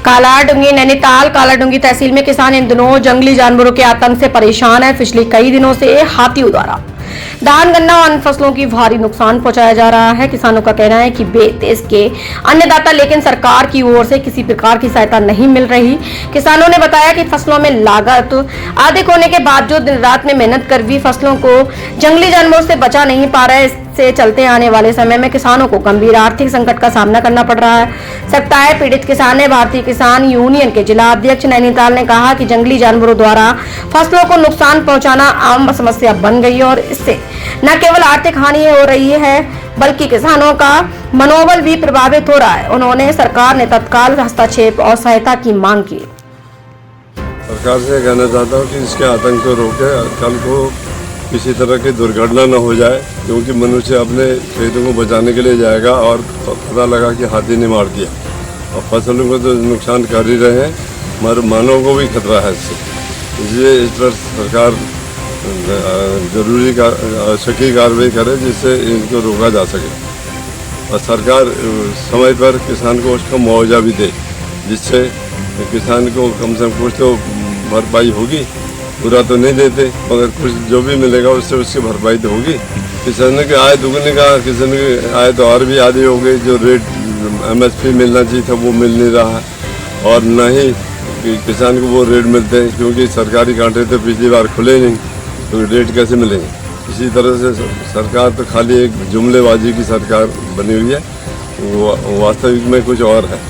कालाडूंगी नैनीताल कालाडूंगी तहसील में किसान इन दिनों जंगली जानवरों के आतंक से परेशान है। पिछले कई दिनों से हाथियों द्वारा धान गन्ना और अन्य फसलों की भारी नुकसान पहुंचाया जा रहा है। किसानों का कहना है कि वे देश के अन्नदाता, लेकिन सरकार की ओर से किसी प्रकार की सहायता नहीं मिल रही। किसानों ने बताया कि फसलों में लागत अधिक होने के बावजूद दिन रात में मेहनत कर भी फसलों को जंगली जानवरों से बचा नहीं पा रहे। से चलते आने वाले समय में किसानों को गंभीर आर्थिक संकट का सामना करना पड़ रहा सकता है। पीड़ित किसान ने भारतीय किसान यूनियन के जिला अध्यक्ष नैनीताल ने कहा कि जंगली जानवरों द्वारा फसलों को नुकसान पहुंचाना आम समस्या बन गई है और इससे न केवल आर्थिक हानि हो रही है बल्कि किसानों का मनोबल भी प्रभावित हो रहा है। उन्होंने सरकार ने तत्काल हस्तक्षेप और सहायता की मांग की। सरकार से कहना चाहता हूँ कि इसके आतंक को रोके, कल को किसी तरह की दुर्घटना न हो जाए, क्योंकि मनुष्य अपने खेतों को बचाने के लिए जाएगा और पता लगा कि हाथी ने मार दिया और फसलों को तो नुकसान कर ही रहे हैं, मगर मानव को भी खतरा है इससे। इसलिए इस पर सरकार जरूरी आवश्यक कार्रवाई करे जिससे इनको रोका जा सके और सरकार समय पर किसान को उसका मुआवजा भी दे, जिससे किसान को कम से कम कुछ तो भरपाई होगी। पूरा तो नहीं देते मगर कुछ जो भी मिलेगा उससे उसकी भरपाई तो होगी। किसानों की आय दुगने का, किसानों की आय तो और भी आधी हो गई। जो रेट MSP मिलना चाहिए था वो मिल नहीं रहा और न ही किसान को वो रेट मिलते हैं, क्योंकि सरकारी कांटे तो पिछली बार खुले नहीं, तो रेट कैसे मिलेंगे। इसी तरह से सरकार तो खाली एक जुमलेबाजी की सरकार बनी हुई है, वास्तविक में कुछ और है।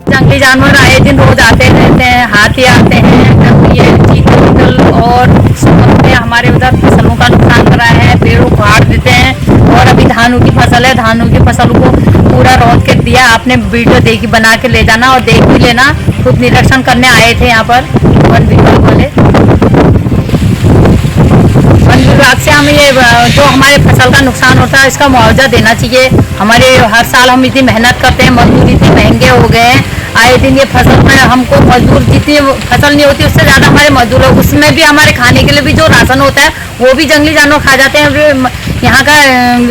जंगली जानवर आए दिन रोज आते रहते हैं, हाथी आते हैं, ये चीतल और में हमारे उधर फसलों का नुकसान कर रहा है, पेड़ों को काट देते हैं। और अभी धानों की फसल है, धानों की फसल को पूरा रौंद के दिया। आपने वीडियो देखी, बना के ले जाना और देख भी लेना। खुद निरीक्षण करने आए थे यहाँ पर वन विभाग वाले। वन विभाग से हमें ये जो हमारे फसल का नुकसान होता है इसका मुआवजा देना चाहिए। हमारे हर साल हम इतनी मेहनत करते हैं, मजदूर इतने महंगे हो गए हैं। आए दिन ये फसल में हमको मजदूर जितनी फसल नहीं होती उससे ज़्यादा हमारे मजदूर है, उसमें भी हमारे खाने के लिए भी जो राशन होता है वो भी जंगली जानवर खा जाते हैं। यहाँ का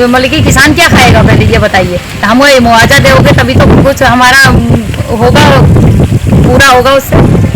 मतलब कि किसान क्या खाएगा, पहले ये बताइए। हम मुआवजा दोगे तभी तो कुछ हमारा होगा, पूरा होगा उससे।